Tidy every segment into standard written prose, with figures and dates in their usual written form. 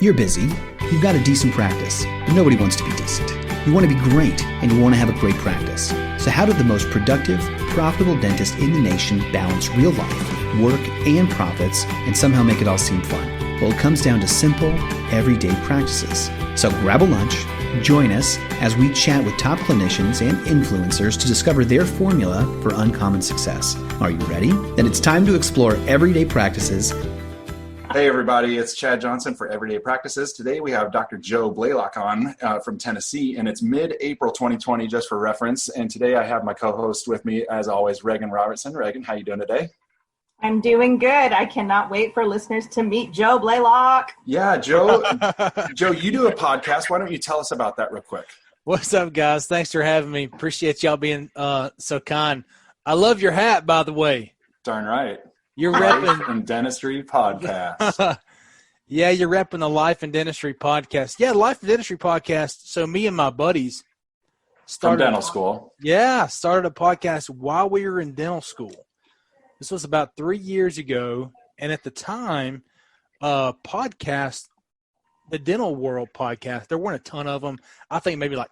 You're busy, you've got a decent practice, but nobody wants to be decent. You want to be great, and you want to have a great practice. So how did the most productive, profitable dentist in the nation balance real life, work, and profits, and somehow make it all seem fun? Well, it comes down to simple, everyday practices. So grab a lunch, join us as we chat with top clinicians and influencers to discover their formula for uncommon success. Are you ready? Then it's time to explore everyday practices. Hey everybody, it's Chad Johnson for Everyday Practices. Today we have Dr. Joe Blalock on from Tennessee, and it's mid-April 2020, just for reference. And today I have my co-host with me, as always, Reagan Robertson. Reagan, how you doing today? I'm doing good. I cannot wait for listeners to meet Joe Blalock. Yeah, Joe, you do a podcast. Why don't you tell us about that real quick? What's up, guys? Thanks for having me. Appreciate y'all being so kind. I love your hat, by the way. Darn right. You're Life repping and Dentistry podcast. Yeah, you're repping the Life and Dentistry podcast. Yeah, Life and Dentistry podcast. So me and my buddies started from dental school. Yeah, started a podcast while we were in dental school. This was about 3 years ago, and at the time, podcast, the dental world podcast, there weren't a ton of them. I think maybe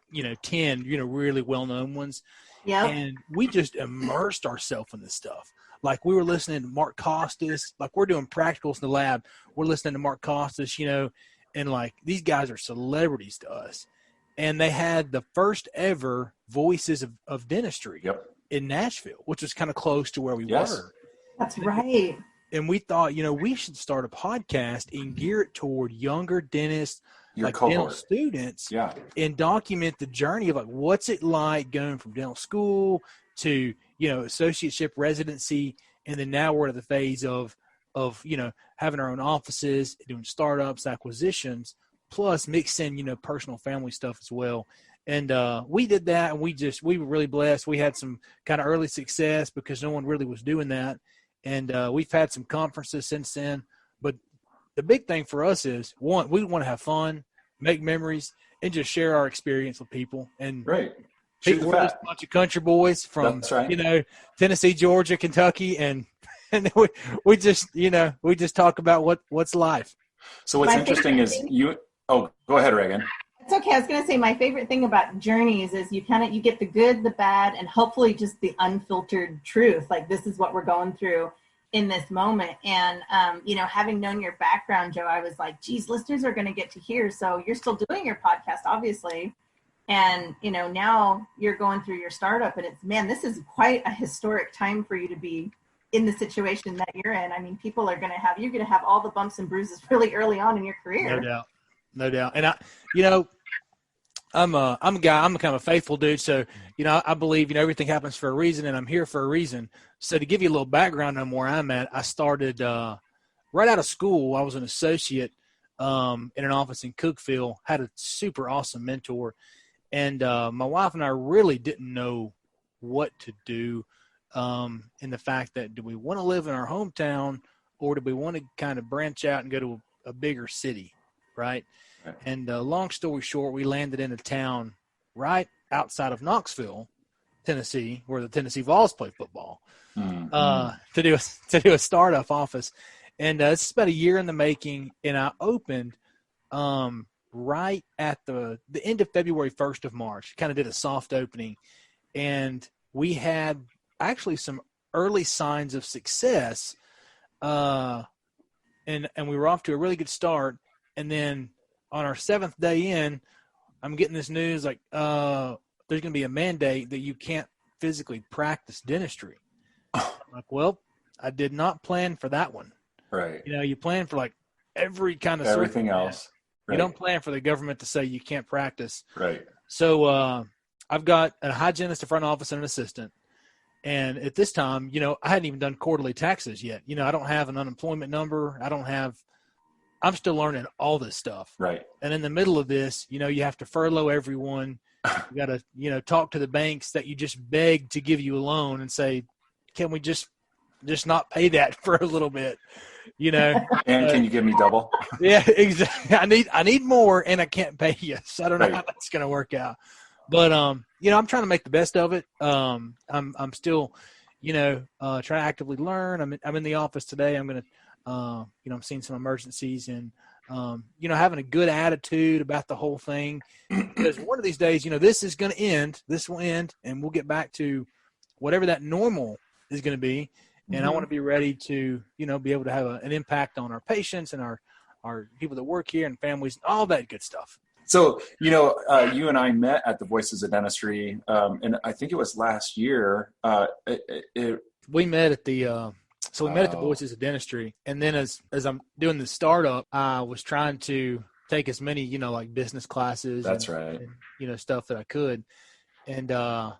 10, really well-known ones. Yeah. And we just immersed ourselves in this stuff. Like we were listening to Mark Costas, like we're doing practicals in the lab. We're listening to Mark Costas, and like these guys are celebrities to us. And they had the first ever Voices of Dentistry in Nashville, which was kind of close to where we were. That's right. And we thought, we should start a podcast and gear it toward younger dentists, dental students, and document the journey of what's it like going from dental school to associateship residency, and then now we're at the phase of having our own offices, doing startups, acquisitions, plus mix in personal family stuff as well. And we did that, and we were really blessed. We had some kind of early success because no one really was doing that, and we've had some conferences since then. But the big thing for us is, one, we want to have fun, make memories, and just share our experience with people. And right. We're just a bunch of country boys from, Tennessee, Georgia, Kentucky, and we just talk about what's life. So what's interesting is go ahead, Reagan. It's okay. I was going to say my favorite thing about journeys is you get the good, the bad, and hopefully just the unfiltered truth. Like this is what we're going through in this moment. And, having known your background, Joe, I was like, geez, listeners are going to get to hear. So you're still doing your podcast, obviously. And, now you're going through your startup, and this is quite a historic time for you to be in the situation that you're in. I mean, you're going to have all the bumps and bruises really early on in your career. No doubt. And I'm a guy, I'm kind of a faithful dude. So, I believe, everything happens for a reason, and I'm here for a reason. So to give you a little background on where I'm at, I started right out of school. I was an associate in an office in Cookeville, had a super awesome mentor. And my wife and I really didn't know what to do in the fact that, do we want to live in our hometown, or do we want to kind of branch out and go to a bigger city, right? And long story short, we landed in a town right outside of Knoxville, Tennessee, where the Tennessee Vols play football, to do a startup office. And it's about a year in the making, and I opened right at the end of February, 1st of March, kind of did a soft opening, and we had actually some early signs of success, and we were off to a really good start. And then on our 7th day in, I'm getting this news there's going to be a mandate that you can't physically practice dentistry. Well, I did not plan for that one. Right. You plan for every kind of everything else. Right. You don't plan for the government to say you can't practice. Right. So I've got a hygienist, a front office, and an assistant. And at this time, I hadn't even done quarterly taxes yet. I don't have an unemployment number. I'm still learning all this stuff. Right. And in the middle of this, you have to furlough everyone. You got to, talk to the banks that you just begged to give you a loan and say, can we just not pay that for a little bit? And can you give me double? Yeah, exactly. I need more, and I can't pay you. So I don't know how that's going to work out. But I'm trying to make the best of it. I'm still, trying to actively learn. I'm in the office today. I'm going to, I'm seeing some emergencies, and having a good attitude about the whole thing. Because one of these days, this is going to end. This will end, and we'll get back to whatever that normal is going to be. And I want to be ready to, be able to have an impact on our patients and our people that work here and families, all that good stuff. So, you and I met at the Voices of Dentistry, and I think it was last year. We met at the Voices of Dentistry, and then as I'm doing the startup, I was trying to take as many, like business classes. That's right. And, stuff that I could, and I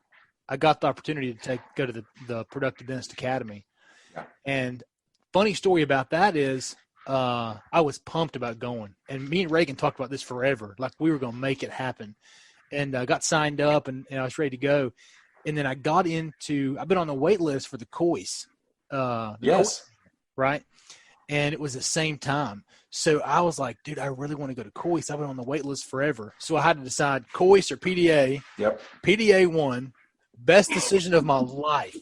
got the opportunity to go to the Productive Dentist Academy. Yeah. And funny story about that is, I was pumped about going, and me and Reagan talked about this forever. Like we were going to make it happen, and I got signed up and I was ready to go. And then I've been on the wait list for the COIS. Yes. Right. And it was the same time. So I was like, dude, I really want to go to COIS. I've been on the wait list forever. So I had to decide COIS or PDA. Yep. PDA won. Best decision of my life.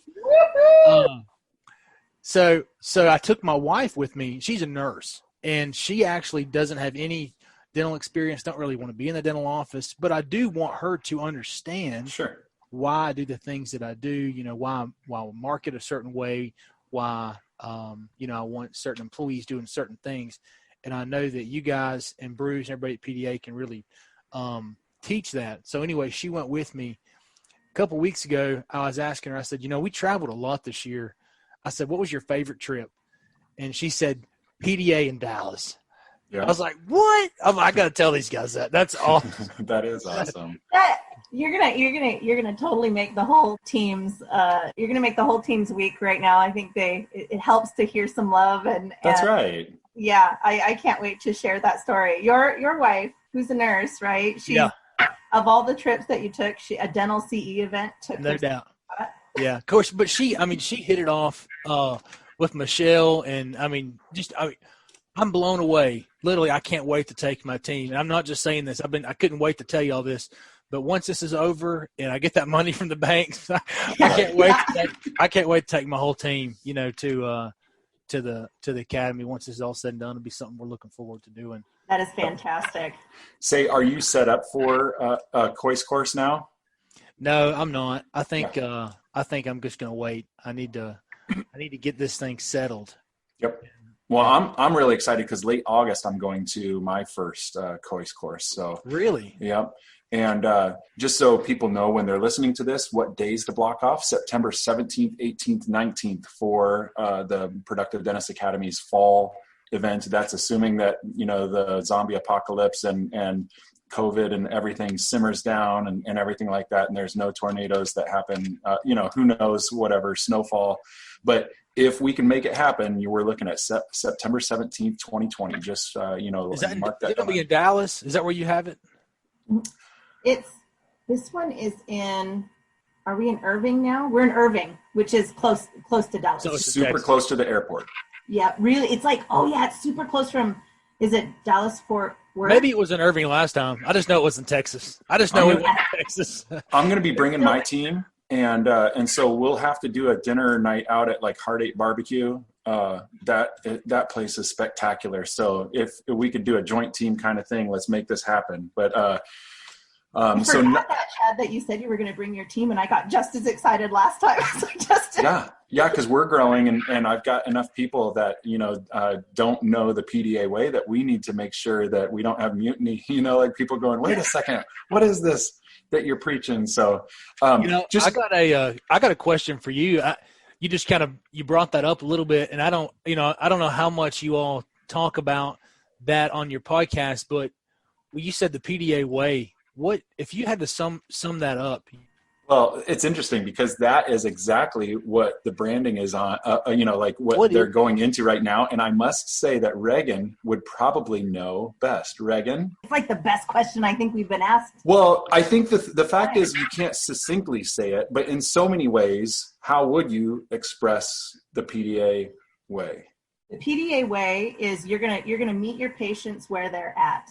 So I took my wife with me. She's a nurse, and she actually doesn't have any dental experience, don't really want to be in the dental office, but I do want her to understand why I do the things that I do, why I market a certain way, why, I want certain employees doing certain things. And I know that you guys and Bruce and everybody at PDA can really teach that. So anyway, she went with me. A couple of weeks ago, I was asking her, I said, we traveled a lot this year. I said, what was your favorite trip? And she said, PDA in Dallas. Yeah. I was like, what? I got to tell these guys that. That's awesome. That is awesome. You're gonna totally make the whole team's you're gonna make the whole team's week right now. I think it helps to hear some love and that's right. Yeah, I can't wait to share that story. Your wife, who's a nurse, right? Of all the trips that you took, a dental CE event took. No doubt. Yeah, of course, but she hit it off with Michelle, and I'm blown away. Literally, I can't wait to take my team. And I'm not just saying this. I couldn't wait to tell you all this. But once this is over and I get that money from the banks, I can't wait. I can't wait to take my whole team, to the academy. Once this is all said and done, it'll be something we're looking forward to doing. That is fantastic. Say, are you set up for a COIS course now? No, I'm not. I think I'm just going to wait. I need to get this thing settled. Yep. Well, I'm really excited because late August I'm going to my first COIS course. So really, yep. And just so people know when they're listening to this, what days to block off: September 17th, 18th, 19th for the Productive Dentist Academy's fall event. That's assuming that the zombie apocalypse and COVID and everything simmers down and everything like that, and there's no tornadoes that happen, who knows, whatever, snowfall. But if we can make it happen, we're looking at September 17th, 2020. Just, is that mark that. It'll be in Dallas? Is that where you have it? This one is are we in Irving now? We're in Irving, which is close to Dallas. So it's super close to the airport. Yeah, really. It's like, it's super close from, is it Dallas Fort Worth? Maybe it was in Irving last time. I just know it was in Texas. I just know it was in Texas. I'm going to be bringing my team, and so we'll have to do a dinner night out at like Heart 8 Barbecue. That place is spectacular. So if we could do a joint team kind of thing, let's make this happen. But I forgot that, Chad, that you said you were going to bring your team, and I got just as excited last time. Yeah, because we're growing, and I've got enough people that don't know the PDA way that we need to make sure that we don't have mutiny. Like people going, wait a second, what is this that you're preaching? So, I got a question for you. You just you brought that up a little bit, and I don't know how much you all talk about that on your podcast, but you said the PDA way. What if you had to sum that up? Well, it's interesting because that is exactly what the branding is on, what they're going into right now. And I must say that Reagan would probably know best. Reagan? It's like the best question I think we've been asked. Well, I think the fact is you can't succinctly say it, but in so many ways, how would you express the PDA way? The PDA way is you're gonna meet your patients where they're at.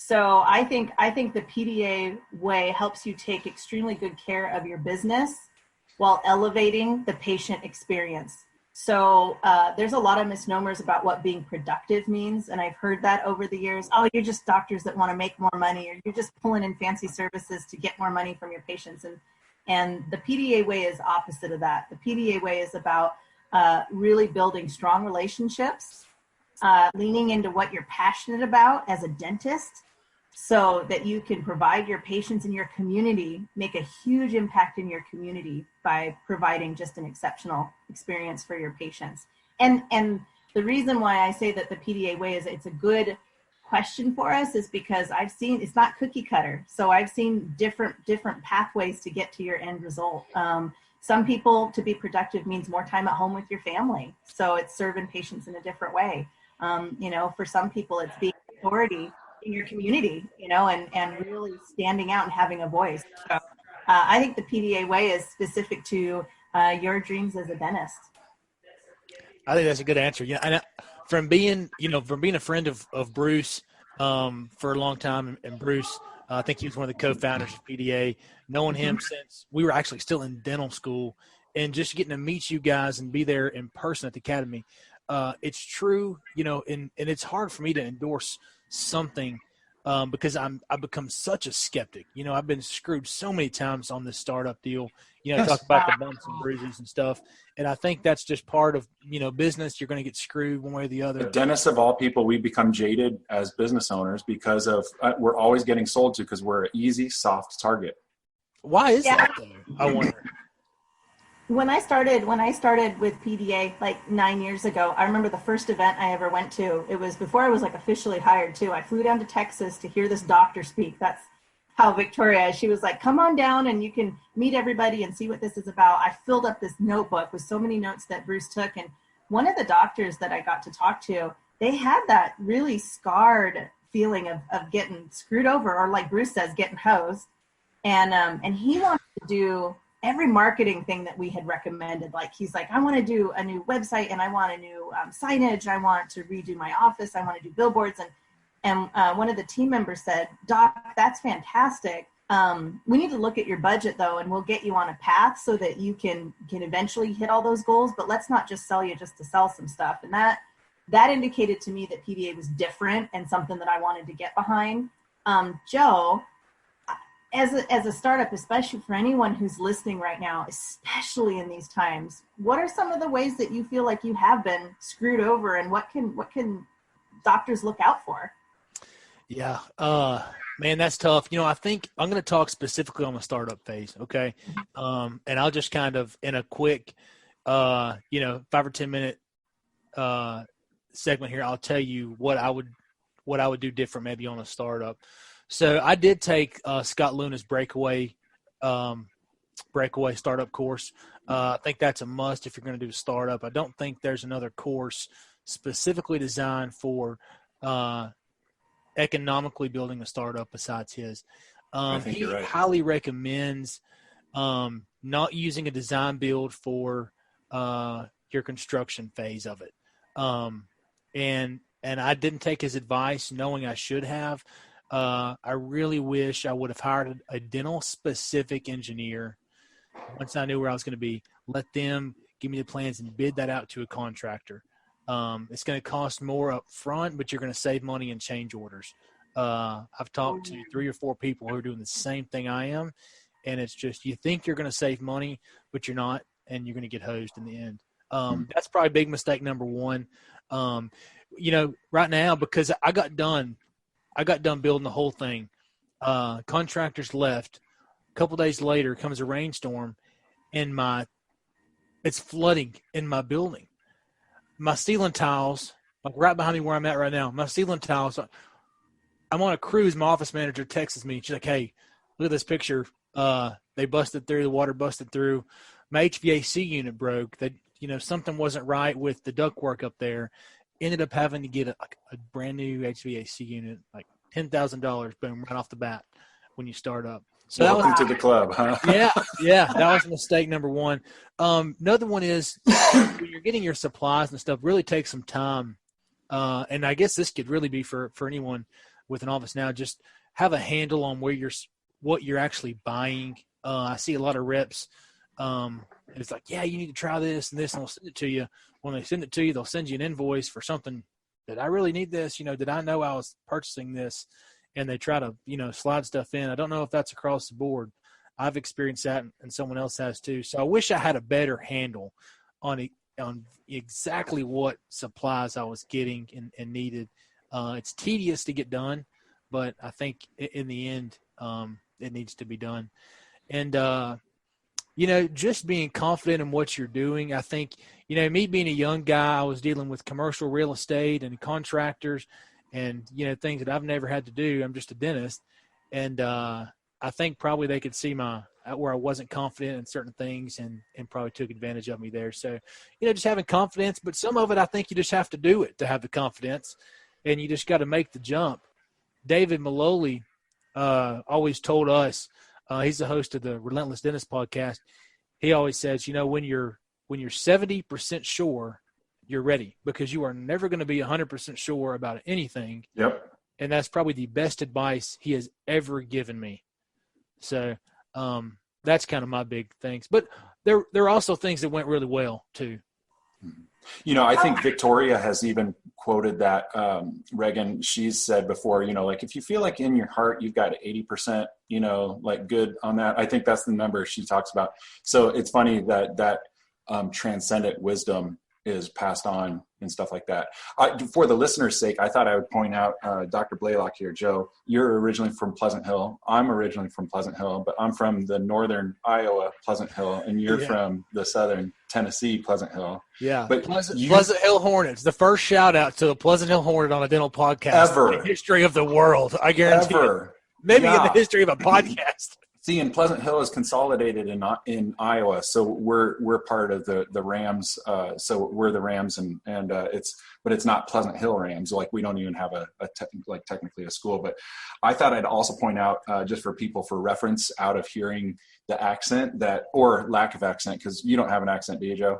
So I think the PDA way helps you take extremely good care of your business while elevating the patient experience. So there's a lot of misnomers about what being productive means. And I've heard that over the years. Oh, you're just doctors that want to make more money, or you're just pulling in fancy services to get more money from your patients. And the PDA way is opposite of that. The PDA way is about really building strong relationships, leaning into what you're passionate about as a dentist, so that you can provide your patients in your community, make a huge impact in your community by providing just an exceptional experience for your patients. And the reason why I say that the PDA way is it's a good question for us is because I've seen, it's not cookie cutter. So I've seen different pathways to get to your end result. Some people, to be productive means more time at home with your family. So it's serving patients in a different way. For some people it's being authority in your community, and really standing out and having a voice. So I think the PDA way is specific to your dreams as a dentist. I think that's a good answer. Yeah, and from being a friend of Bruce for a long time, and Bruce, I think he was one of the co-founders of PDA. Knowing him since we were actually still in dental school, and just getting to meet you guys and be there in person at the academy, it's true. And it's hard for me to endorse something because I've become such a skeptic. I've been screwed so many times on this startup deal. Talk about the bumps and bruises and stuff. And I think that's just part of, business. You're going to get screwed one way or the other. The dentists of all people, we become jaded as business owners because of we're always getting sold to because we're an easy, soft target. Why is that though? I wonder. When I started with PDA like 9 years ago, I remember the first event I ever went to. It was before I was like officially hired too. I flew down to Texas to hear this doctor speak. That's how Victoria, she was like, come on down and you can meet everybody and see what this is about. I filled up this notebook with so many notes that Bruce took. And one of the doctors that I got to talk to, they had that really scarred feeling of getting screwed over, or like Bruce says, getting hosed. And he wanted to do every marketing thing that we had recommended. Like, he's like, I want to do a new website, and I want a new signage. I want to redo my office. I want to do billboards. And one of the team members said, Doc, that's fantastic. We need to look at your budget though, and we'll get you on a path so that you can eventually hit all those goals, but let's not just sell you just to sell some stuff. And that indicated to me that PDA was different and something that I wanted to get behind. Joe, as a startup, especially for anyone who's listening right now, especially in these times, what are some of the ways that you feel like you have been screwed over, and what can doctors look out for? Yeah, man, that's tough. I think I'm going to talk specifically on the startup phase. Okay. And I'll just kind of in a quick, 5 or 10 minute segment here, I'll tell you what I would do different maybe on a startup. So I did take Scott Luna's breakaway startup course. I think that's a must if you're going to do a startup. I don't think there's another course specifically designed for economically building a startup besides his. He highly recommends not using a design build for your construction phase of it. And I didn't take his advice knowing I should have. I really wish I would have hired a dental specific engineer once I knew where I was going to be. Let them give me the plans and bid that out to a contractor. It's going to cost more up front, but you're going to save money in change orders. I've talked to 3 or 4 people who are doing the same thing I am, and it's just you think you're going to save money, but you're not, and you're going to get hosed in the end. That's probably big mistake number one. Right now, because I got done building the whole thing. Contractors left. A couple days later comes a rainstorm, and it's flooding in my building. My ceiling tiles, like right behind me where I'm at right now, my ceiling tiles, I'm on a cruise. My office manager texts me. She's like, hey, look at this picture. They busted through. The water busted through. My HVAC unit broke. Something wasn't right with the ductwork up there. Ended up having to get a brand new HVAC unit, like $10,000, boom, right off the bat when you start up. So welcome to the club, huh? Yeah, that was mistake number one. Another one is when you're getting your supplies and stuff, really take some time. And I guess this could really be for anyone with an office now. Just have a handle on what you're actually buying. I see a lot of reps it's like, yeah, you need to try this and this, and they'll send it to you. When they send it to you, they'll send you an invoice for something. Did I really need this? Did I know I was purchasing this? And they try to, slide stuff in. I don't know if that's across the board. I've experienced that, and someone else has too. So I wish I had a better handle on exactly what supplies I was getting and needed. It's tedious to get done, but I think in the end, it needs to be done. And, just being confident in what you're doing. I think, me being a young guy, I was dealing with commercial real estate and contractors and, things that I've never had to do. I'm just a dentist. And I think probably they could see where I wasn't confident in certain things and probably took advantage of me there. So, just having confidence, but some of it, I think you just have to do it to have the confidence, and you just got to make the jump. David Maloney always told us, he's the host of the Relentless Dentist podcast. He always says, when you're 70% sure, you're ready, because you are never going to be 100% sure about anything. Yep. And that's probably the best advice he has ever given me. So that's kind of my big things. But there are also things that went really well too. I think Victoria has even quoted that, Reagan, she's said before, like if you feel like in your heart you've got 80%, like good on that, I think that's the number she talks about. So it's funny that transcendent wisdom is passed on and stuff like that. For the listener's sake, I thought I would point out Dr. Blalock here. Joe, you're originally from Pleasant Hill. I'm originally from Pleasant Hill, but I'm from the northern Iowa Pleasant Hill, and you're from the southern Tennessee Pleasant Hill. Yeah, but Pleasant Hill Hornets. The first shout out to the Pleasant Hill Hornet on a dental podcast ever in the history of the world. I guarantee. Ever. Maybe in the history of a podcast. See, and Pleasant Hill is consolidated in Iowa, so we're part of the Rams. So we're the Rams, and it's not Pleasant Hill Rams. Like we don't even have technically a school. But I thought I'd also point out just for people for reference, out of hearing the accent or lack of accent, because you don't have an accent, do you, Joe?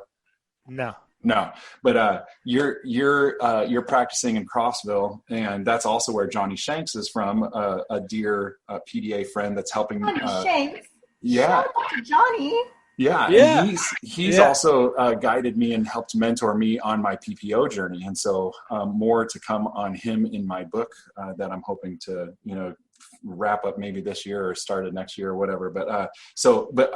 No, but you're practicing in Crossville, and that's also where Johnny Shanks is from, a dear PDA friend that's helping. Johnny Shanks. Yeah, shout out to Johnny. Yeah, and he's also guided me and helped mentor me on my PPO journey, and so more to come on him in my book that I'm hoping to wrap up maybe this year or start it next year or whatever. But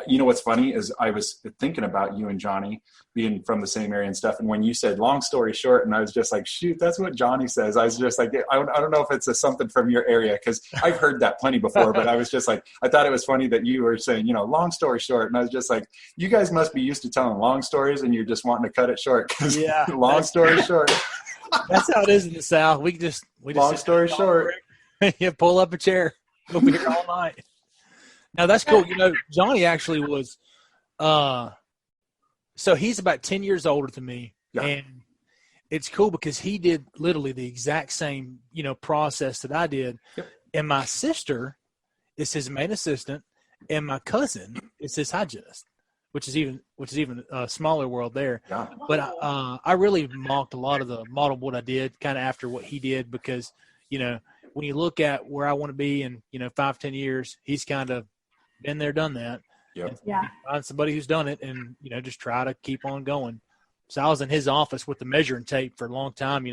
what's funny is I was thinking about you and Johnny being from the same area and stuff. And when you said long story short, and I was just like, shoot, that's what Johnny says. I was just like, I don't know if it's something from your area, because I've heard that plenty before, but I was just like, I thought it was funny that you were saying, long story short. And I was just like, you guys must be used to telling long stories and you're just wanting to cut it short. Cause long story short. That's how it is in the South. We just long story short. Yeah, pull up a chair. We'll be here all night. Now, that's cool. Johnny actually was so he's about 10 years older than me. Yeah. And it's cool because he did literally the exact same, process that I did. Yep. And my sister is his main assistant, and my cousin is his hygienist, which is even a smaller world there. Yeah. But I really mocked a lot of the model what I did kind of after what he did, because, when you look at where I want to be in, 5-10 years, he's kind of been there, done that. Yep. Yeah. Find somebody who's done it and, just try to keep on going. So I was in his office with the measuring tape for a long time,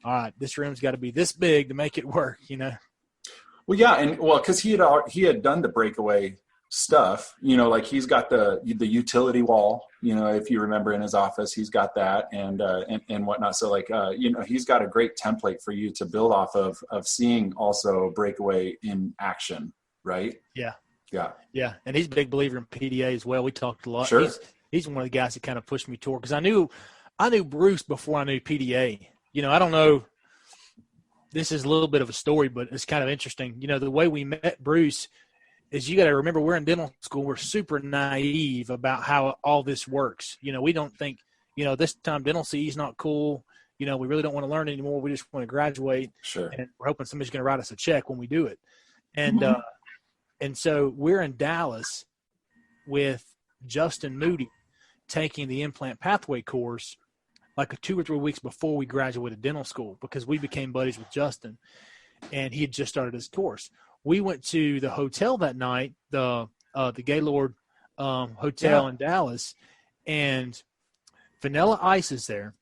all right, this room's got to be this big to make it work, Well, yeah. And cause he had done the breakaway stuff, like he's got the utility wall, if you remember in his office, he's got that and whatnot. So he's got a great template for you to build off of seeing also breakaway in action. Right. Yeah. Yeah. Yeah. And he's a big believer in PDA as well. We talked a lot. Sure. He's one of the guys that kind of pushed me toward, because I knew Bruce before I knew PDA. I don't know. This is a little bit of a story, but it's kind of interesting. The way we met Bruce is, you got to remember, we're in dental school. We're super naive about how all this works. We don't think, this time dental CE is not cool. We really don't want to learn anymore. We just want to graduate. Sure. And we're hoping somebody's going to write us a check when we do it. And, and so we're in Dallas with Justin Moody taking the implant pathway course like 2 or 3 weeks before we graduated dental school, because we became buddies with Justin and he had just started his course. We went to the hotel that night, the Gaylord hotel in Dallas, and Vanilla Ice is there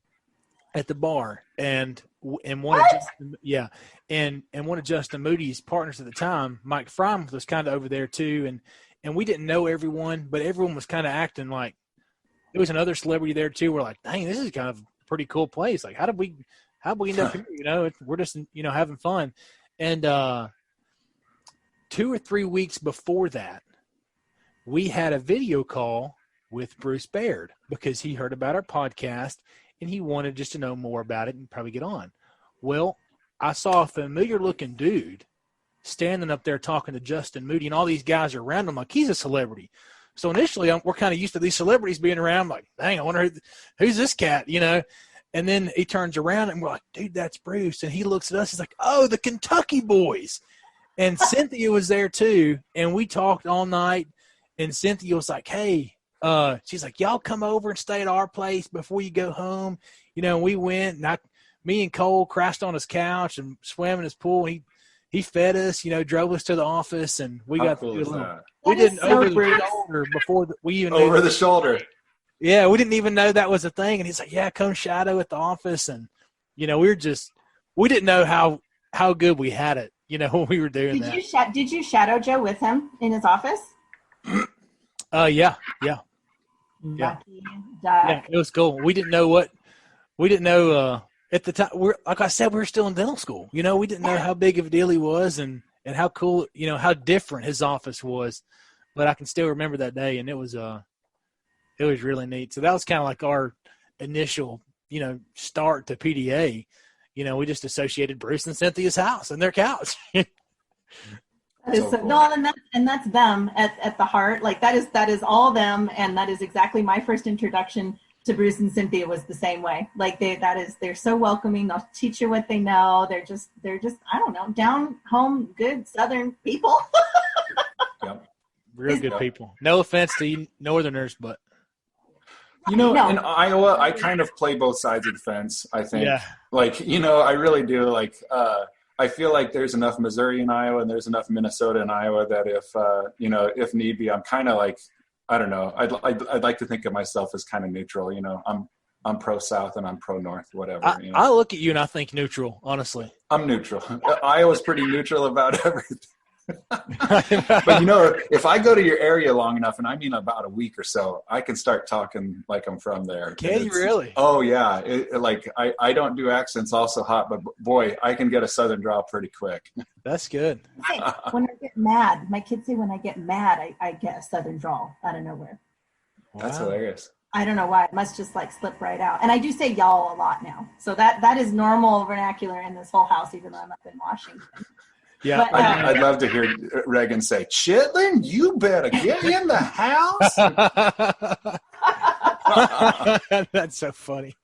at the bar, and one of one of Justin Moody's partners at the time, Mike Fromm, was kind of over there too, and we didn't know everyone, but everyone was kind of acting like there was another celebrity there too. We're like, dang, this is kind of a pretty cool place. Like, how did we end up here? You know, we're just having fun. And 2 or 3 weeks before that, we had a video call with Bruce Baird because he heard about our podcast and he wanted just to know more about it and probably get on. Well, I saw a familiar looking dude standing up there talking to Justin Moody, and all these guys are around him like he's a celebrity. So initially we're kind of used to these celebrities being around, like, dang, I wonder who's this cat, you know? And then he turns around and we're like, dude, that's Bruce. And he looks at us, he's like, oh, the Kentucky boys. And Cynthia was there too. And we talked all night, and Cynthia was like, hey, she's like, y'all come over and stay at our place before you go home. You know, we went, and me and Cole crashed on his couch and swam in his pool. He fed us, you know, drove us to the office, and we got to do a little. We did an over the shoulder before we even over the shoulder. Yeah, we didn't even know that was a thing, and he's like, "Yeah, come shadow at the office," and you know, we didn't know how good we had it, you know, when we were doing that. Did you shadow Joe with him in his office? Yeah. Lucky duck. Yeah, it was cool. We didn't know at the time. Like I said, we were still in dental school. You know, we didn't know how big of a deal he was and how cool, you know, how different his office was. But I can still remember that day, and it was really neat. So that was kind of like our initial, you know, start to PDA. You know, we just associated Bruce and Cynthia's house and their couch. No, and that's them at the heart. Like that is all them, and that is exactly my first introduction to Bruce and Cynthia was the same way. Like they're so welcoming. They'll teach you what they know. They're just I don't know, down home, good Southern people. Yep. Real good people. No offense to you Northerners, but you know, in Iowa, I kind of play both sides of the fence. I think, like, you know, I really do. Like, I feel like there's enough Missouri in Iowa and there's enough Minnesota in Iowa that if need be, I'm kind of like, I don't know. I'd like to think of myself as kind of neutral. You know, I'm pro South and I'm pro North, whatever. You know? I look at you and I think neutral, honestly. I'm neutral. Iowa's pretty neutral about everything. But you know, if I go to your area long enough, and I mean about a week or so, I can start talking like I'm from there. Can you really? Oh yeah. I don't do accents also hot, but boy, I can get a Southern drawl pretty quick. That's good. When I get mad, my kids say when I get mad, I get a Southern drawl out of nowhere. Wow. That's hilarious. I don't know why. It must just like slip right out. And I do say y'all a lot now. So that is normal vernacular in this whole house, even though I'm up in Washington. Yeah, but, I'd love to hear Reagan say, Chitlin, you better get in the house. That's so funny.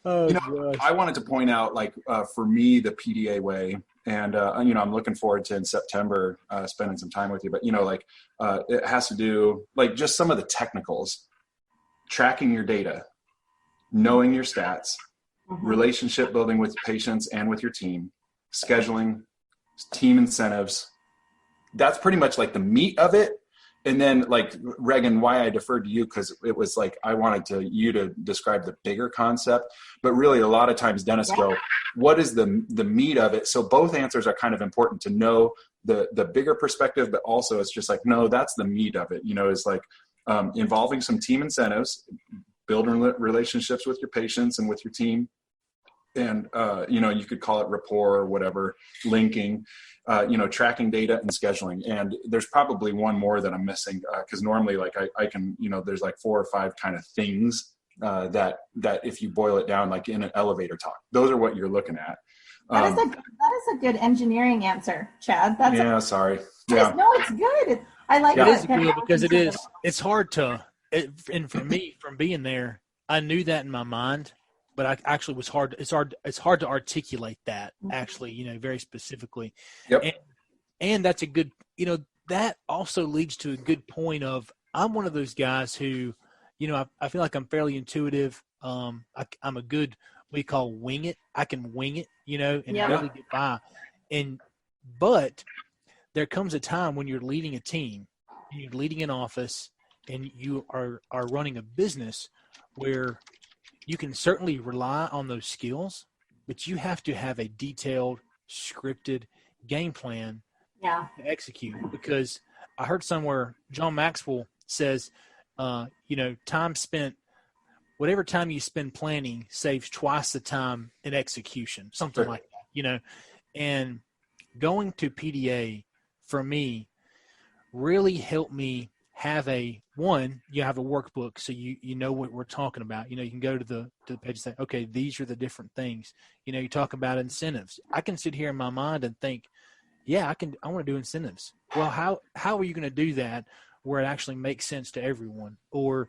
Oh, you know, I wanted to point out, like, for me, the PDA way, and, you know, I'm looking forward to in September spending some time with you, but, you know, like, it has to do, like, just some of the technicals, tracking your data, knowing your stats, relationship building with patients and with your team, scheduling, team incentives. That's pretty much like the meat of it. And then, like, Reagan, why I deferred to you, because it was like I wanted you to describe the bigger concept, but really a lot of times dentists go, what is the meat of it? So both answers are kind of important to know the bigger perspective, but also it's just like, no, that's the meat of it. You know, it's like involving some team incentives, building relationships with your patients and with your team. And, you know, you could call it rapport or whatever, linking, you know, tracking data and scheduling. And there's probably one more that I'm missing, because normally, like, I can, you know, there's like 4 or 5 kind of things that if you boil it down, like in an elevator talk, those are what you're looking at. That is a good engineering answer, Chad. Sorry. Yeah. No, it's good. I like that. It is good because it's hard to, and for me, from being there, I knew that in my mind. But I actually it's hard to articulate that actually, you know, very specifically. Yep. And that's a good, you know, that also leads to a good point of, I'm one of those guys who, you know, I feel like I'm fairly intuitive. I'm a good, we call wing it. I can wing it, you know, and really get by. But there comes a time when you're leading a team and you're leading an office and you are running a business where you can certainly rely on those skills, but you have to have a detailed, scripted game plan to execute. Because I heard somewhere John Maxwell says, time spent, whatever time you spend planning saves twice the time in execution, something like that, and going to PDA for me really helped me have you have a workbook. So you know what we're talking about. You can go to the page and say, okay, these are the different things. You talk about incentives. I can sit here in my mind and think, I want to do incentives. Well, how are you going to do that where it actually makes sense to everyone? Or,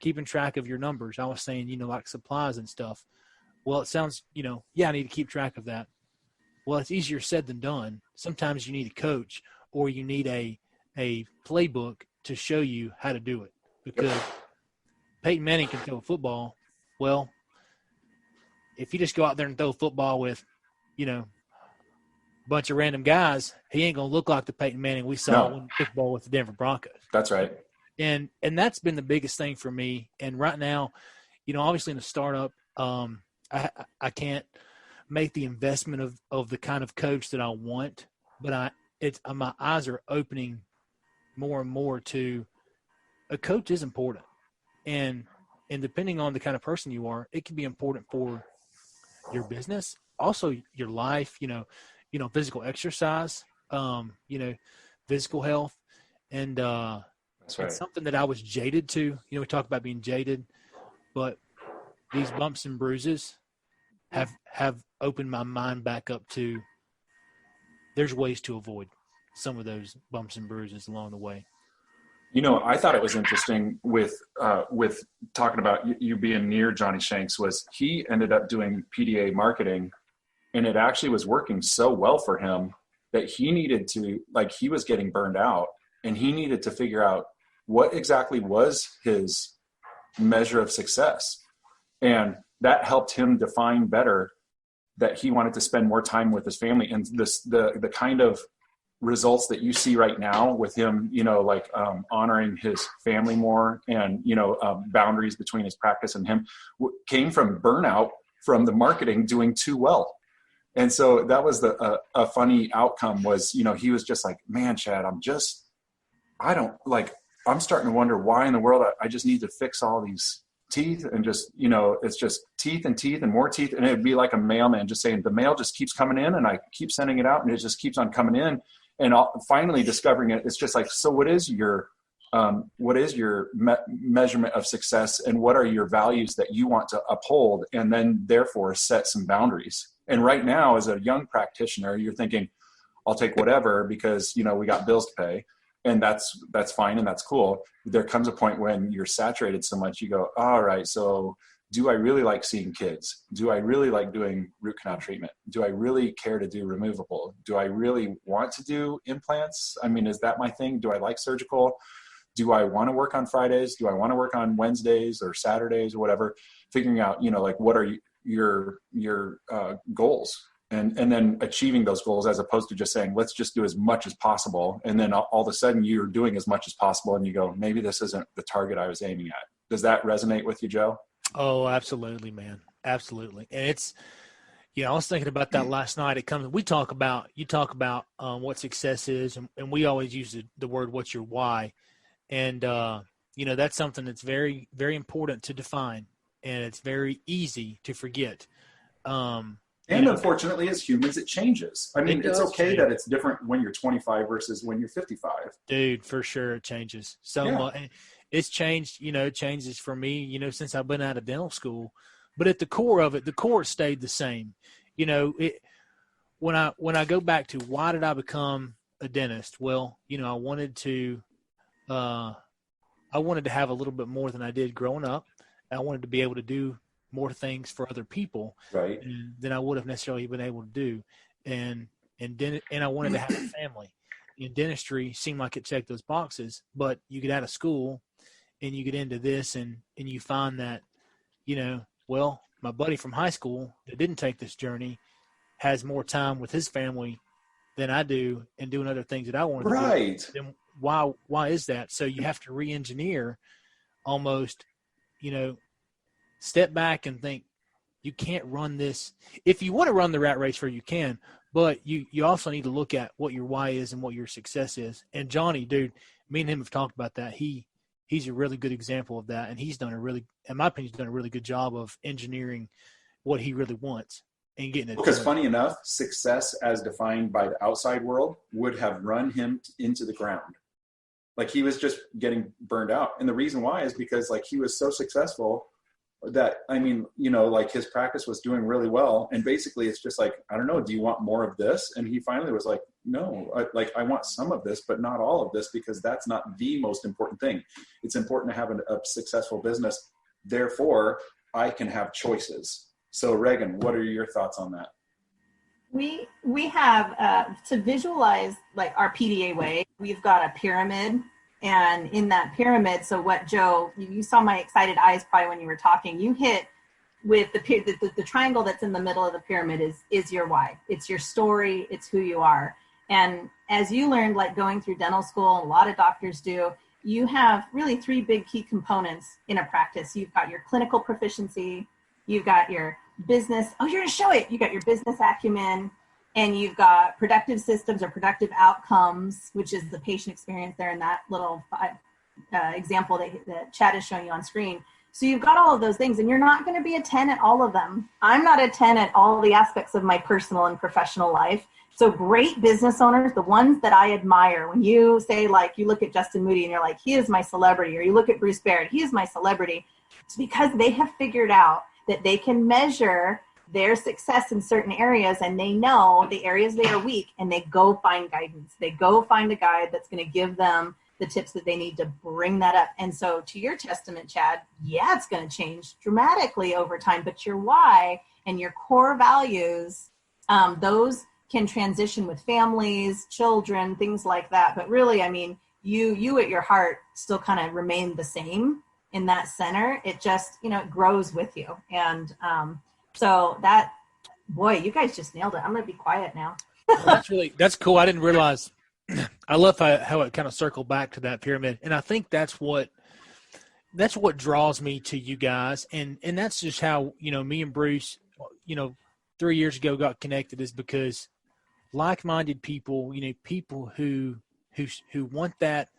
keeping track of your numbers. I was saying, like supplies and stuff. Well, it sounds, I need to keep track of that. Well, it's easier said than done. Sometimes you need a coach or you need a playbook to show you how to do it, because Peyton Manning can throw a football. Well, if you just go out there and throw a football with, a bunch of random guys, he ain't going to look like the Peyton Manning we saw when he kicked ball with the Denver Broncos. That's right. And that's been the biggest thing for me. And right now, obviously in a startup, I can't make the investment of the kind of coach that I want, but my eyes are opening more and more to a coach is important. And depending on the kind of person you are, it can be important for your business, also your life, physical exercise, physical health. And That's right. It's something that I was jaded to. We talk about being jaded, but these bumps and bruises have opened my mind back up to there's ways to avoid some of those bumps and bruises along the way. I thought it was interesting with talking about you being near Johnny Shanks was he ended up doing PDA marketing, and it actually was working so well for him that he needed to, he was getting burned out, and he needed to figure out what exactly was his measure of success. And that helped him define better that he wanted to spend more time with his family. And the kind of results that you see right now with him, honoring his family more and, boundaries between his practice and him came from burnout from the marketing doing too well. And so that was a funny outcome was, he was just like, man, Chad, I'm starting to wonder why in the world I just need to fix all these teeth and just, it's just teeth and more teeth. And it'd be like a mailman just saying the mail just keeps coming in and I keep sending it out and it just keeps on coming in. And finally discovering it, it's just like, so what is your measurement of success and what are your values that you want to uphold and then therefore set some boundaries. And right now as a young practitioner, you're thinking, I'll take whatever because, we got bills to pay. And that's fine and that's cool. There comes a point when you're saturated so much, you go, all right, so do I really like seeing kids? Do I really like doing root canal treatment? Do I really care to do removable? Do I really want to do implants? I mean, is that my thing? Do I like surgical? Do I want to work on Fridays? Do I want to work on Wednesdays or Saturdays or whatever? Figuring out, what are your goals? And then achieving those goals as opposed to just saying, let's just do as much as possible. And then all of a sudden you're doing as much as possible and you go, maybe this isn't the target I was aiming at. Does that resonate with you, Joe? Oh, absolutely, man. Absolutely. And it's, I was thinking about that last night. You talk about what success is and we always use the word, what's your why? And, that's something that's very, very important to define and it's very easy to forget. And unfortunately, as humans, it changes. I mean, it's okay that it's different when you're 25 versus when you're 55. Dude, for sure it changes so much. It's changed, it changes for me, since I've been out of dental school. But at the core of it, the core stayed the same. When I go back to why did I become a dentist? Well, I wanted to have a little bit more than I did growing up. I wanted to be able to do more things for other people than I would have necessarily been able to do. And I wanted to have a family. In dentistry seemed like it checked those boxes, but you get out of school and you get into this and you find that, my buddy from high school that didn't take this journey has more time with his family than I do and doing other things that I want to do why is that? So you have to re-engineer almost, step back and think, you can't run this. If you want to run the rat race, you can, but you also need to look at what your why is and what your success is. And Johnny, dude, me and him have talked about that. He's a really good example of that. And he's done in my opinion, he's done a really good job of engineering what he really wants and getting it. Because funny enough, success as defined by the outside world would have run him into the ground. Like he was just getting burned out. And the reason why is because like he was so successful that, like his practice was doing really well. And basically it's just like, I don't know, do you want more of this? And he finally was like, no, I want some of this, but not all of this, because that's not the most important thing. It's important to have a successful business. Therefore, I can have choices. So Reagan, what are your thoughts on that? We have, to visualize like our PDA way, we've got a pyramid. And in that pyramid, so what Joe, you saw my excited eyes probably when you were talking, you hit with the triangle that's in the middle of the pyramid is your why. It's your story. It's who you are. And as you learned, like going through dental school, a lot of doctors do, you have really three big key components in a practice. You've got your clinical proficiency, you've got your business, you're going to show it. You got your business acumen, and you've got productive systems or productive outcomes, which is the patient experience there in that little example that Chad is showing you on screen. So you've got all of those things, and you're not going to be a 10 at all of them. I'm not a 10 at all the aspects of my personal and professional life. So great business owners, the ones that I admire, when you say, like, you look at Justin Moody and you're like, he is my celebrity, or you look at Bruce Baird, he is my celebrity, it's because they have figured out that they can measure their success in certain areas, and they know the areas they are weak, and they go find guidance. They go find a guide that's going to give them the tips that they need to bring that up. And so to your testament, Chad, it's going to change dramatically over time, but your why and your core values, those can transition with families, children, things like that. But really, you at your heart still kind of remain the same in that center. It just, it grows with you. And, so that, boy, you guys just nailed it. I'm going to be quiet now. That's cool. I didn't realize. I love how it kind of circled back to that pyramid. And I think that's what draws me to you guys. And that's just how, me and Bruce, 3 years ago got connected, is because like-minded people, people who want that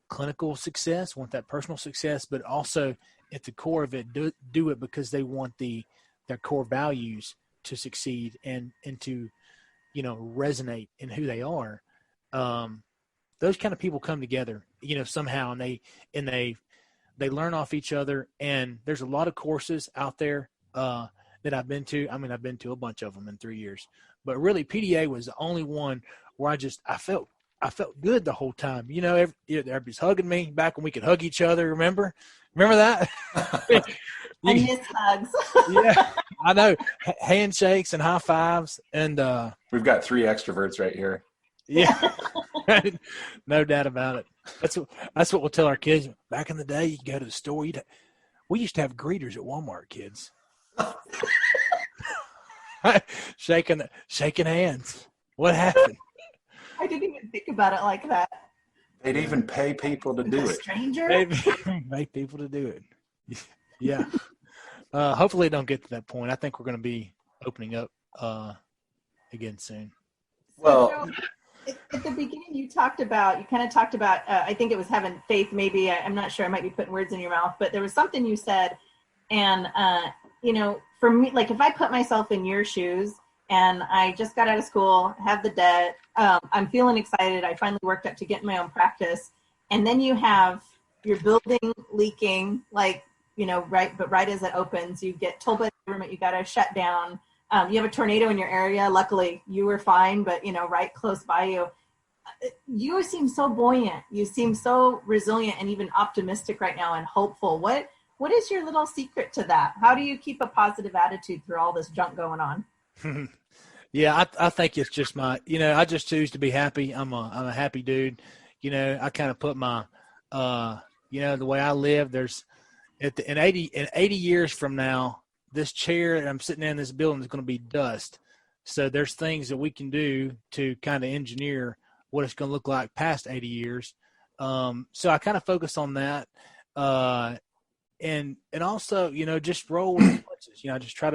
clinical success, want that personal success, but also at the core of it, do it because they want their core values to succeed and to, resonate in who they are. Those kind of people come together, somehow, and they learn off each other. And there's a lot of courses out there, that I've been to. I've been to a bunch of them in 3 years, but really PDA was the only one where I felt good the whole time. Everybody's hugging me back when we could hug each other. Remember that? I miss hugs. Yeah, I know. Handshakes and high fives. And we've got 3 extroverts right here. Yeah, no doubt about it. That's what we'll tell our kids. Back in the day, you go to the store. We used to have greeters at Walmart, kids. shaking hands. What happened? I didn't even think about it like that. They'd even pay people to do it. Stranger? Pay people to do it. Yeah. Hopefully it don't get to that point. I think we're going to be opening up again soon. Well, at the beginning you kind of talked about, I think it was having faith, maybe. I'm not sure. I might be putting words in your mouth, but there was something you said. And, for me, like if I put myself in your shoes and I just got out of school, have the debt, I'm feeling excited. I finally worked up to get my own practice. And then you have your building leaking, like, right as it opens, you get told by the government you got to shut down. You have a tornado in your area. Luckily, you were fine, but, right close by you. You seem so buoyant. You seem so resilient and even optimistic right now and hopeful. What is your little secret to that? How do you keep a positive attitude through all this junk going on? Yeah, I think it's just I just choose to be happy. I'm a happy dude. I kind of put my, the way I live, there's in 80 years from now, this chair that I'm sitting in this building is going to be dust. So there's things that we can do to kind of engineer what it's going to look like past 80 years. So I kind of focus on that. And also, just roll with the punches, just try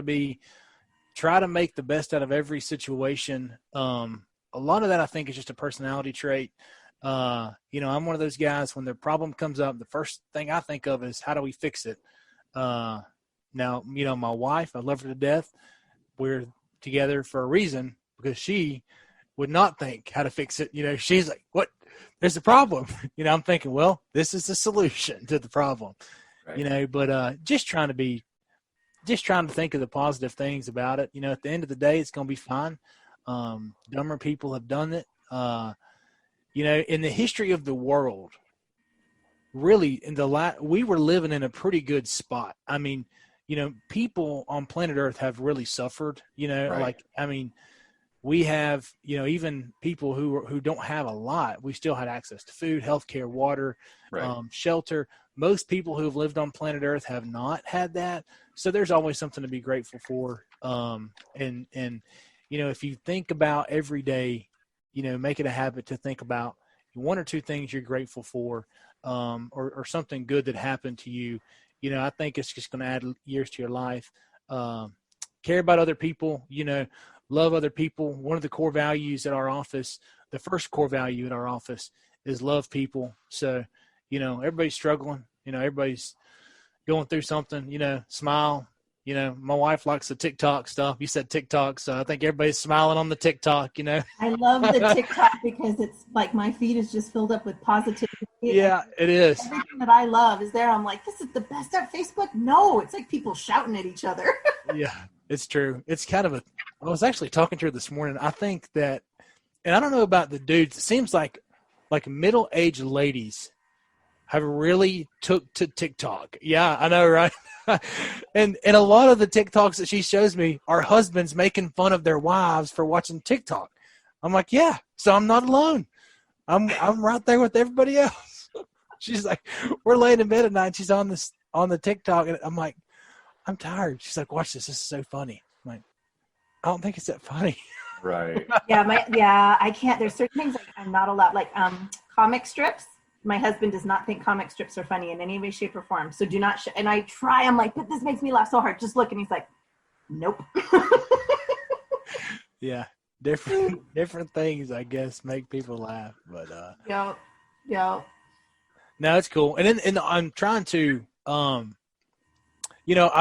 to make the best out of every situation. A lot of that, I think, is just a personality trait. I'm one of those guys, when the problem comes up, the first thing I think of is, how do we fix it? Now, my wife, I love her to death. We're together for a reason, because she would not think how to fix it. She's like, what? There's a problem. I'm thinking, well, this is the solution to the problem, right. But just trying to think of the positive things about it. At the end of the day, it's going to be fine. Dumber people have done it. In the history of the world, really, we were living in a pretty good spot. I mean, people on planet Earth have really suffered, right. We have, even people who don't have a lot, we still had access to food, healthcare, water, right. Shelter. Most people who have lived on planet Earth have not had that. So there's always something to be grateful for. And if you think about every day, make it a habit to think about one or two things you're grateful for, or something good that happened to you. I think it's just going to add years to your life. Care about other people, love other people. One of the core values at our office, the first core value at our office, is love people. So, everybody's struggling, everybody's going through something, smile. My wife likes the TikTok stuff. You said TikTok, so I think everybody's smiling on the TikTok, I love the TikTok because it's like my feed is just filled up with positivity. Yeah, it is. Everything that I love is there. I'm like, this is the best at Facebook. No, it's like people shouting at each other. Yeah, it's true. It's kind of I was actually talking to her this morning. I think that, and I don't know about the dudes, it seems like middle-aged ladies have really took to TikTok. Yeah, I know, right? and a lot of the TikToks that she shows me are husbands making fun of their wives for watching TikTok. I'm like, yeah, so I'm not alone. I'm right there with everybody else. She's like, we're laying in bed at night. She's on the TikTok, and I'm like, I'm tired. She's like, watch this. This is so funny. I'm like, I don't think it's that funny. Right. I can't. There's certain things I'm not allowed, like comic strips. My husband does not think comic strips are funny in any way, shape, or form. So do not. And I try. I'm like, but this makes me laugh so hard. Just look, and he's like, nope. Yeah, different things, I guess, make people laugh. But yeah. No, it's cool. And I'm trying to, I've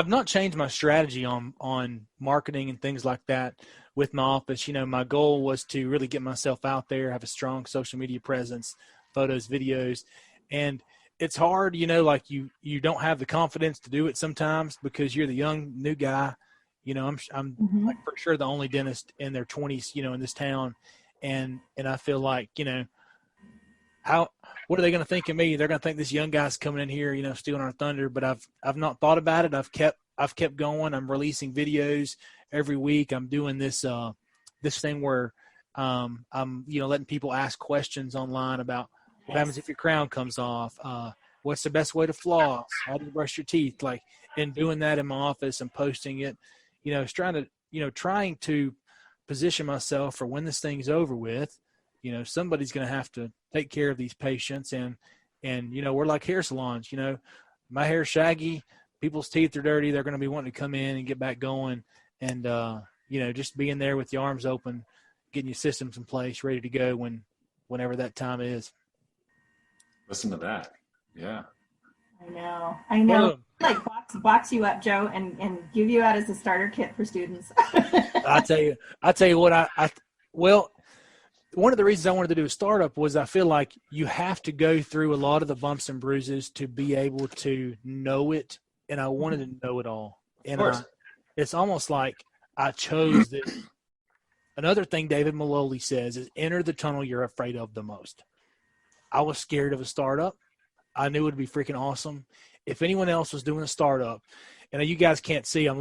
not changed my strategy on marketing and things like that with my office. My goal was to really get myself out there, have a strong social media presence, photos, videos, and it's hard, like you don't have the confidence to do it sometimes because you're the young new guy. I'm like for sure the only dentist in their 20s, in this town, and I feel like, what are they going to think of me? They're going to think this young guy's coming in here, stealing our thunder. But I've not thought about it. I've kept going. I'm releasing videos every week. I'm doing this thing where I'm letting people ask questions online about what happens if your crown comes off. What's the best way to floss? How do you brush your teeth? Like, and doing that in my office and posting it. Trying to position myself for when this thing's over with. Somebody's going to have to take care of these patients, and we're like hair salons. My hair's shaggy, people's teeth are dirty. They're going to be wanting to come in and get back going, and just being there with the arms open, getting your systems in place, ready to go whenever that time is. Listen to that. Yeah. I know. Like box you up, Joe, and give you out as a starter kit for students. I tell you what, well, one of the reasons I wanted to do a startup was I feel like you have to go through a lot of the bumps and bruises to be able to know it. And I wanted to know it all. And it's almost like I chose this. Another thing David Maloney says is enter the tunnel you're afraid of the most. I was scared of a startup. I knew it would be freaking awesome. If anyone else was doing a startup, and you guys can't see, I'm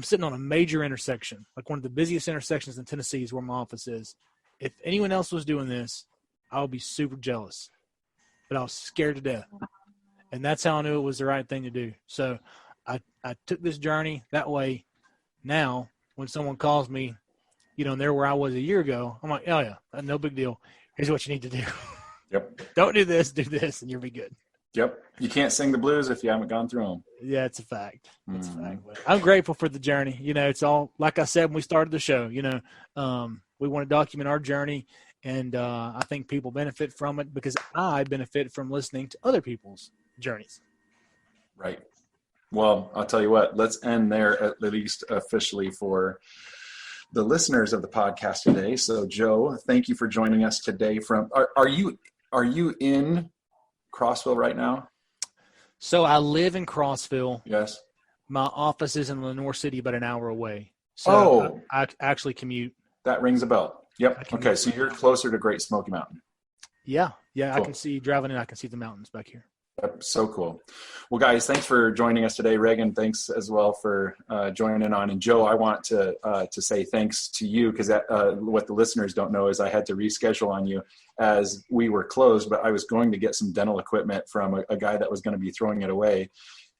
sitting on a major intersection, like one of the busiest intersections in Tennessee is where my office is. If anyone else was doing this, I would be super jealous, but I was scared to death. And that's how I knew it was the right thing to do. So I took this journey that way. Now, when someone calls me, and they're where I was a year ago, I'm like, oh yeah, no big deal. Here's what you need to do. Yep. Don't do this, and you'll be good. Yep. You can't sing the blues if you haven't gone through them. Yeah, it's a fact. It's a fact. But I'm grateful for the journey. It's all, like I said when we started the show, we want to document our journey, and I think people benefit from it because I benefit from listening to other people's journeys. Right. Well, I'll tell you what, let's end there at least officially for the listeners of the podcast today. So Joe, thank you for joining us today are you in Crossville right now? So I live in Crossville. Yes. My office is in Lenore City, about an hour away. So I actually commute. That rings a bell. Yep. Okay. So you're closer to Great Smoky Mountain. Yeah. Yeah. Cool. I can see driving in. I can see the mountains back here. Yep, so cool. Well, guys, thanks for joining us today. Reagan, thanks as well for joining on. And Joe, I want to say thanks to you because what the listeners don't know is I had to reschedule on you as we were closed, but I was going to get some dental equipment from a guy that was going to be throwing it away.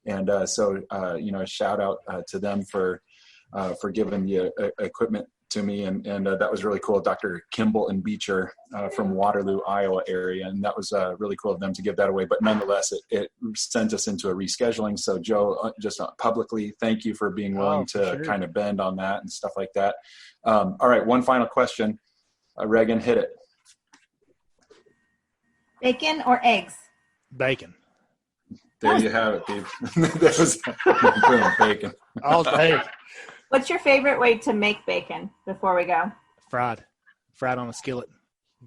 And so, a shout out to them for giving the equipment to me, and that was really cool. Dr. Kimball and Beecher from Waterloo, Iowa area, and that was really cool of them to give that away. But nonetheless, it sent us into a rescheduling. So Joe, just publicly, thank you for being willing to kind of bend on that and stuff like that. All right, one final question. Reagan, hit it. Bacon or eggs? Bacon. There you have it, Dave. That was boom, bacon. All day. What's your favorite way to make bacon before we go? Fried on a skillet.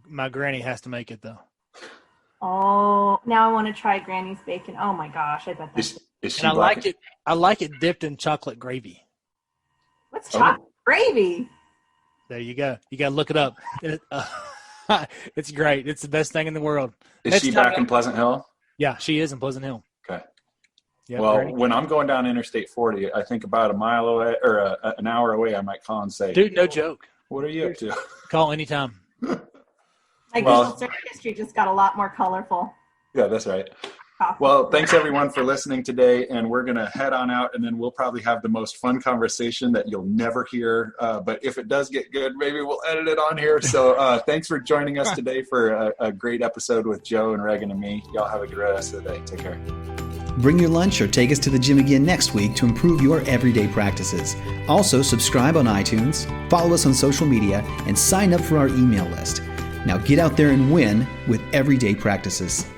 My granny has to make it though. Oh, now I want to try Granny's bacon. Oh my gosh, I bet that's Is she and black? I like it dipped in chocolate gravy. What's chocolate gravy? There you go. You got to look it up. It's great. It's the best thing in the world. Is she back in Pleasant Hill? Yeah, she is in Pleasant Hill. Okay. Yeah, well, when I'm going down Interstate 40, I think about a mile away or an hour away, I might call and say, dude, no joke. What are you up to? Call anytime. My Google search history just got a lot more colorful. Yeah, that's right. Well, thanks everyone for listening today, and we're going to head on out, and then we'll probably have the most fun conversation that you'll never hear. But if it does get good, maybe we'll edit it on here. So thanks for joining us today for a great episode with Joe and Reagan and me. Y'all have a great rest of the day. Take care. Bring your lunch or take us to the gym again next week to improve your everyday practices. Also, subscribe on iTunes, follow us on social media, and sign up for our email list. Now get out there and win with everyday practices.